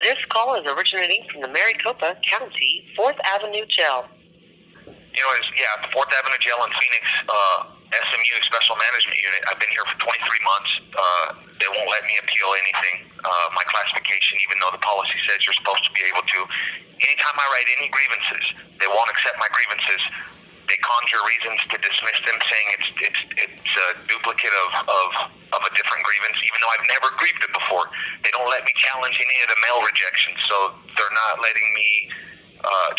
This call is originating from the Maricopa County 4th Avenue Jail. The 4th Avenue Jail in Phoenix, SMU Special Management Unit. I've been here for 23 months. They won't let me appeal anything, my classification, even though the policy says you're supposed to be able to. Anytime I write any grievances, they won't accept my grievances. They conjure reasons to dismiss them, saying it's a duplicate of a different grievance, even though I've never grieved it before. They don't let me challenge any of the mail rejections, so they're not letting me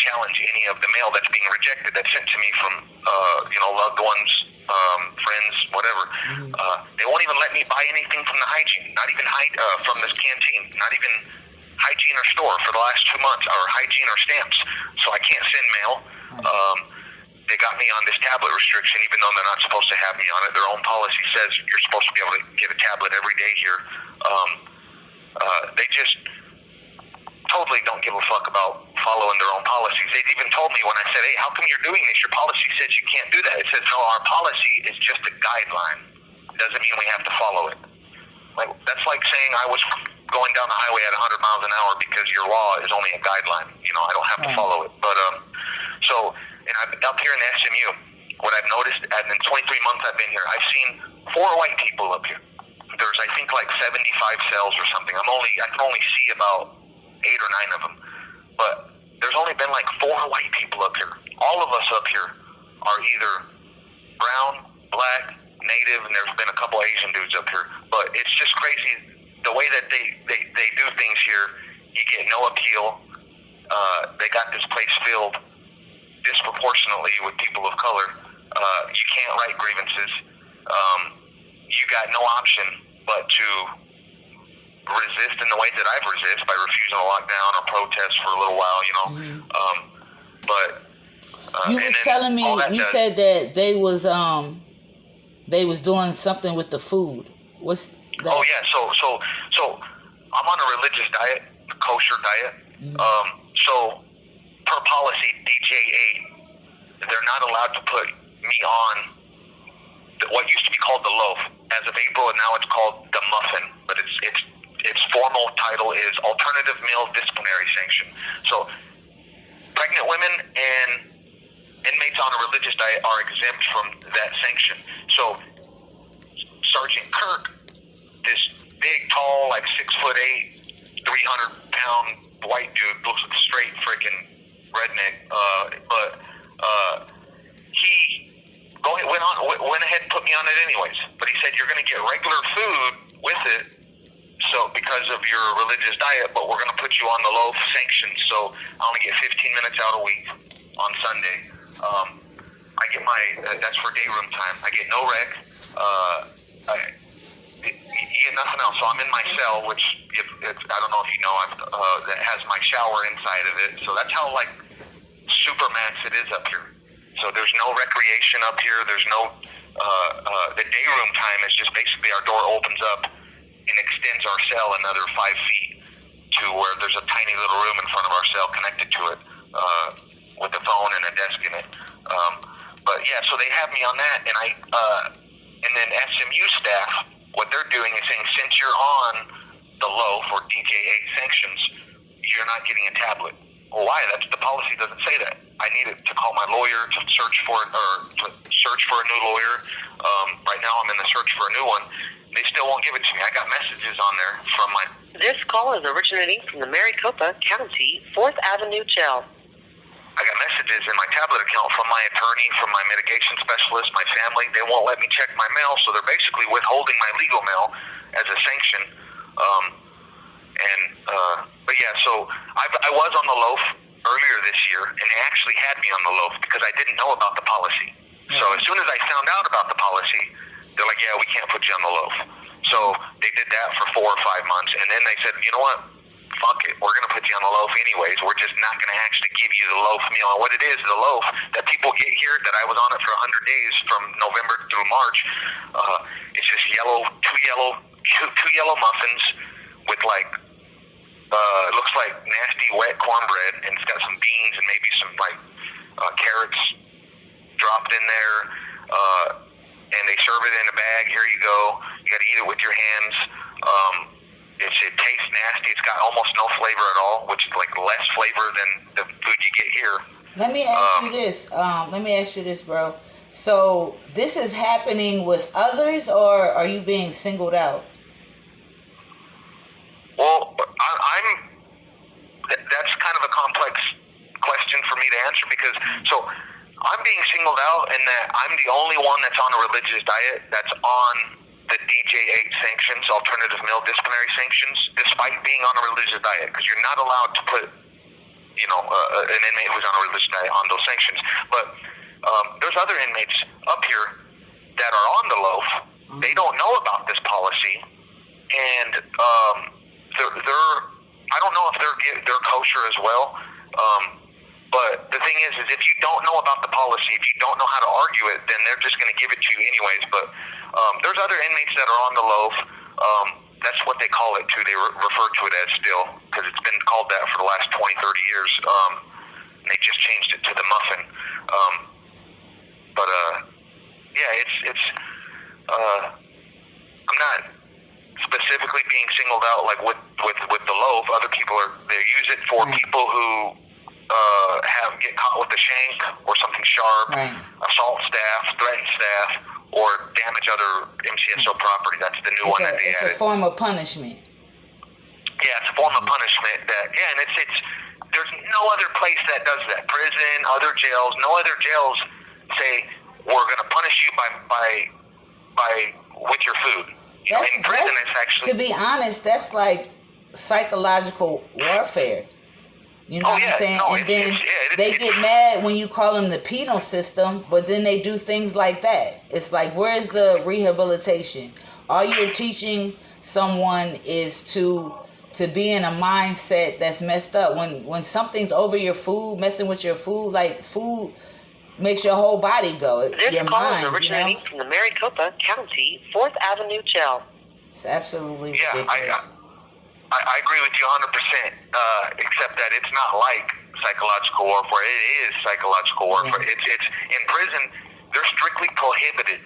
challenge any of the mail that's being rejected that's sent to me from loved ones, friends, whatever. They won't even let me buy anything from the hygiene, not even from this canteen, not even hygiene or store for the last 2 months, or hygiene or stamps. So I can't send mail. They got me on this tablet restriction, even though they're not supposed to have me on it. Their own policy says you're supposed to be able to get a tablet every day here. They just totally don't give a fuck about following their own policies. They even told me when I said, hey, how come you're doing this? Your policy says you can't do that. It says, no, our policy is just a guideline. It doesn't mean we have to follow it. That's like saying I was going down the highway at 100 miles an hour because your law is only a guideline. I don't have to follow it. But, and I'm up here in the SMU. What I've noticed, in 23 months I've been here, I've seen 4 white people up here. There's, I think, like 75 cells or something. I can only see about 8 or 9 of them. But there's only been like 4 white people up here. All of us up here are either brown, black, native, and there's been a couple Asian dudes up here. But it's just crazy the way that they do things here. You get no appeal. They got this place filled disproportionately with people of color. You can't write grievances. You got no option but to resist in the way that I've resisted by refusing to lock down or protest for a little while, You was telling me, you said that they was doing something with the food. What's that? Oh yeah, so I'm on a religious diet, a kosher diet. So per policy DJ 8, they're not allowed to put me on what used to be called the loaf. As of April, and now it's called the muffin, but its formal title is Alternative Meal Disciplinary Sanction. So pregnant women and inmates on a religious diet are exempt from that sanction. So Sergeant Kirk, this big, tall, like 6'8", 300-pound white dude, looks like a straight freaking redneck, but he went ahead and put me on it anyways. But he said, you're going to get regular food with it, so because of your religious diet, but we're going to put you on the loaf sanction, so I only get 15 minutes out a week on Sunday. I get that's for day room time. I get no rec. You get nothing else. So I'm in my cell, which, I don't know if you know, that has my shower inside of it. So that's how, supermax it is up here. So there's no recreation up here. There's no, the day room time is just basically our door opens up and extends our cell another 5 feet to where there's a tiny little room in front of our cell connected to it, with a phone and a desk in it. But yeah, so they have me on that, and then SMU staff, what they're doing is saying, since you're on the loaf or DJ 8 sanctions, you're not getting a tablet. Well, why? The policy doesn't say that. I needed to call my lawyer to search for a new lawyer. Right now I'm in the search for a new one. They still won't give it to me. I got messages on there from my... This call is originating from the Maricopa County 4th Avenue Jail. I got messages in my tablet account from my attorney, from my mitigation specialist, my family. They won't let me check my mail, so they're basically withholding my legal mail as a sanction. But yeah, so I was on the loaf earlier this year, and they actually had me on the loaf because I didn't know about the policy. So as soon as I found out about the policy, they're like, yeah, we can't put you on the loaf. So they did that for 4 or 5 months, and then they said, you know what? Fuck it. We're going to put you on the loaf anyways. We're just not going to actually give you the loaf meal. And what it is, the loaf that people get here, that I was on it for 100 days from November through March, it's just two yellow muffins with it looks like nasty wet cornbread, and it's got some beans and maybe some carrots dropped in there, and they serve it in a bag. Here you go. You got to eat it with your hands. It tastes nasty. It's got almost no flavor at all, which is like less flavor than the food you get here. Let me ask you this, bro. So this is happening with others, or are you being singled out? Well, that's kind of a complex question for me to answer because I'm being singled out in that I'm the only one that's on a religious diet that's on the DJ8 sanctions, alternative meal disciplinary sanctions, despite being on a religious diet, because you're not allowed to put, an inmate who's on a religious diet on those sanctions. But there's other inmates up here that are on the loaf. They don't know about this policy, and they're I don't know if they're kosher as well. But the thing is if you don't know about the policy, if you don't know how to argue it, then they're just going to give it to you anyways. But there's other inmates that are on the loaf. That's what they call it too. They refer to it as still, because it's been called that for the last 20, 30 years. And they just changed it to the muffin. It's I'm not specifically being singled out like with the loaf. Other people they use it for people who get caught with a shank or something sharp, assault staff, threaten staff, or damage other MCSO property. That's the new one that they added. It's a form of punishment. Yeah, it's a form of punishment and it's there's no other place that does that. Prison, other jails, no other jails say we're going to punish you by with your food. In prison, it's actually, to be honest, that's like psychological warfare. You know what I'm saying? No, and then they get mad when you call them the penal system, but then they do things like that. It's like, where's the rehabilitation? All you're teaching someone is to be in a mindset that's messed up. When something's over your food, messing with your food, like food makes your whole body go. This your call mind, is originating from the Maricopa County 4th Avenue Jail. It's absolutely ridiculous. I agree with you 100%, except that it's not like psychological warfare. It is psychological warfare. It's in prison, they're strictly prohibited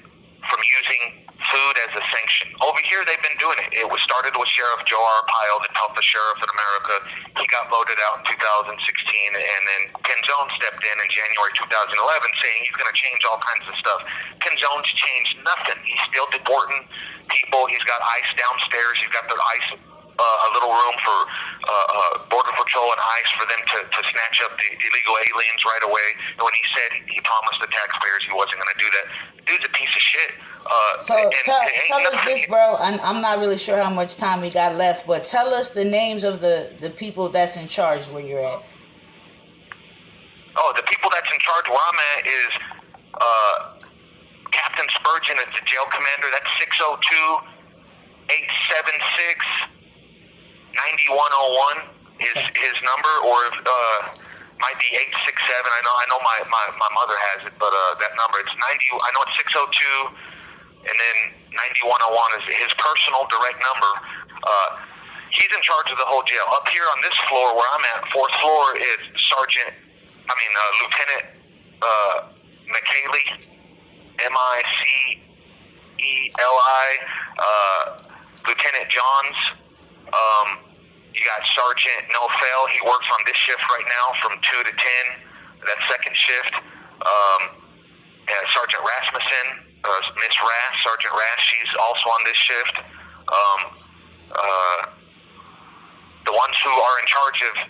from using food as a sanction. Over here, they've been doing it. It was started with Sheriff Joe Arpaio, the toughest sheriff in America. He got voted out in 2016, and then Penzone stepped in January 2011 saying he's going to change all kinds of stuff. Penzone's changed nothing. He's still deporting people. He's got ICE downstairs. He's got the ICE a little room for Border Patrol and ICE for them to snatch up the illegal aliens right away. And when he said he promised the taxpayers he wasn't going to do that, dude's a piece of shit. Tell us this, bro. I'm not really sure how much time we got left, but tell us the names of the people that's in charge where you're at. Oh, the people that's in charge where I'm at is Captain Spurgin is the jail commander. That's 602-876-9101 is his number, or might be 867. I know my mother has it, but that number, it's 90. I know it's 602. And then 9101 is his personal direct number. He's in charge of the whole jail. Up here on this floor where I'm at, 4th floor, is Lieutenant McKaylee, Miceli, Lieutenant Johns. You got Sergeant Nofel. He works on this shift right now from 2 to 10. That's second shift. Sergeant Rasmussen. Miss Rass, Sergeant Rass, she's also on this shift. The ones who are in charge of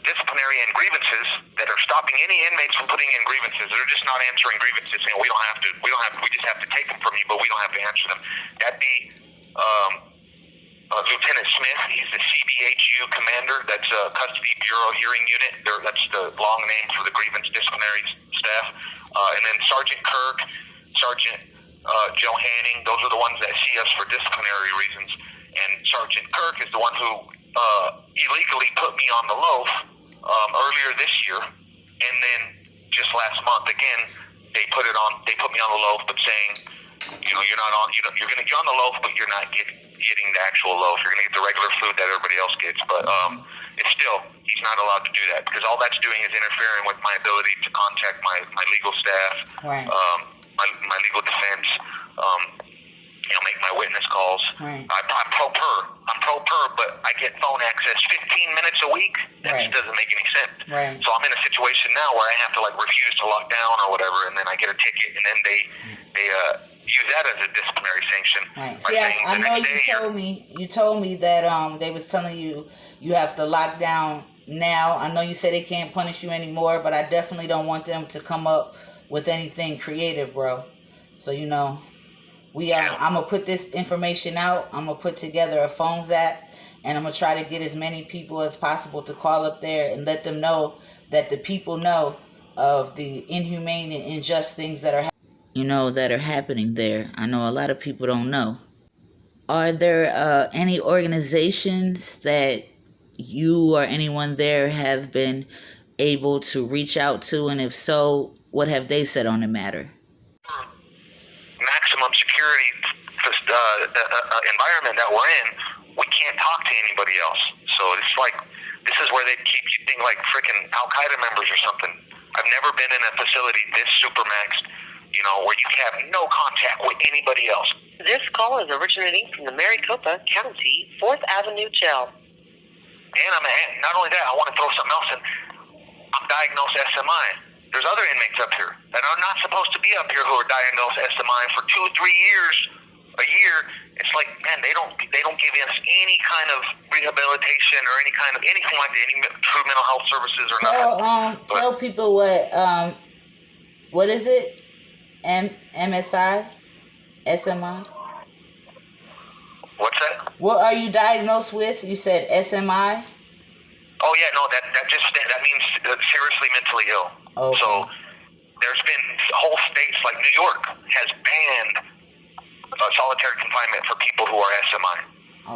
disciplinary and grievances that are stopping any inmates from putting in grievances. They're just not answering grievances, saying we just have to take them from you, but we don't have to answer them. That'd be Lieutenant Smith. He's the CBHU commander. That's a Custody Bureau Hearing Unit. That's the long name for the grievance disciplinary staff. And then Sergeant Kirk, Sergeant Joe Hanning, those are the ones that see us for disciplinary reasons. And Sergeant Kirk is the one who illegally put me on the loaf earlier this year. And then just last month, again, they put me on the loaf, but saying, you're on the loaf, but you're not getting the actual loaf. You're going to get the regular food that everybody else gets. But it's still, he's not allowed to do that, because all that's doing is interfering with my ability to contact my legal staff. Right. My legal defense. make my witness calls. Right. I'm pro per, but I get phone access 15 minutes a week. That Right. just doesn't make any sense. Right. So I'm in a situation now where I have to refuse to lock down or whatever, and then I get a ticket, and then they use that as a disciplinary sanction. Right. by See, saying I the know next you told me that they was telling you have to lock down now. I know you said they can't punish you anymore, but I definitely don't want them to come up with anything creative, bro. So I'm gonna put this information out. I'm gonna put together a phones app, and I'm gonna try to get as many people as possible to call up there and let them know that the people know of the inhumane and unjust things that are that are happening there. I know a lot of people don't know. Are there any organizations that you or anyone there have been able to reach out to, and if so, what have they said on the matter? Maximum security environment that we're in, we can't talk to anybody else. So it's this is where they keep you think like freaking Al Qaeda members or something. I've never been in a facility this supermaxed, where you have no contact with anybody else. This call is originating from the Maricopa County 4th Avenue Jail. And not only that, I want to throw something else in. I'm diagnosed SMI. There's other inmates up here that are not supposed to be up here who are diagnosed SMI for 2 or 3 years, a year. It's man, they don't give us any kind of rehabilitation or anything like that, any true mental health services or nothing. Tell people what is it? MSI? SMI? What's that? What are you diagnosed with? You said SMI? Oh yeah, no, that means seriously mentally ill. Okay. So there's been whole states like New York has banned solitary confinement for people who are SMI.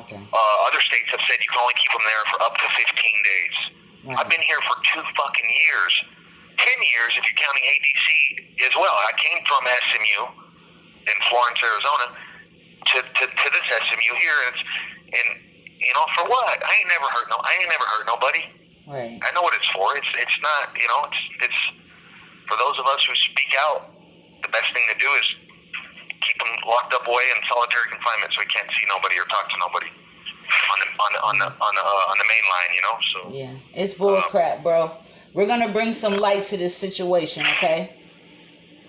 Okay. Other states have said you can only keep them there for up to 15 days. Right. I've been here for 2 fucking years. 10 years if you're counting ADC as well. I came from SMU in Florence, Arizona to this SMU here, and for what? I ain't never hurt nobody. Right. I know what it's for. It's not, it's for those of us who speak out, the best thing to do is keep them locked up away in solitary confinement so we can't see nobody or talk to nobody on the main line, so yeah, it's bull crap, bro. We're gonna bring some light to this situation, okay?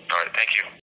All right, thank you.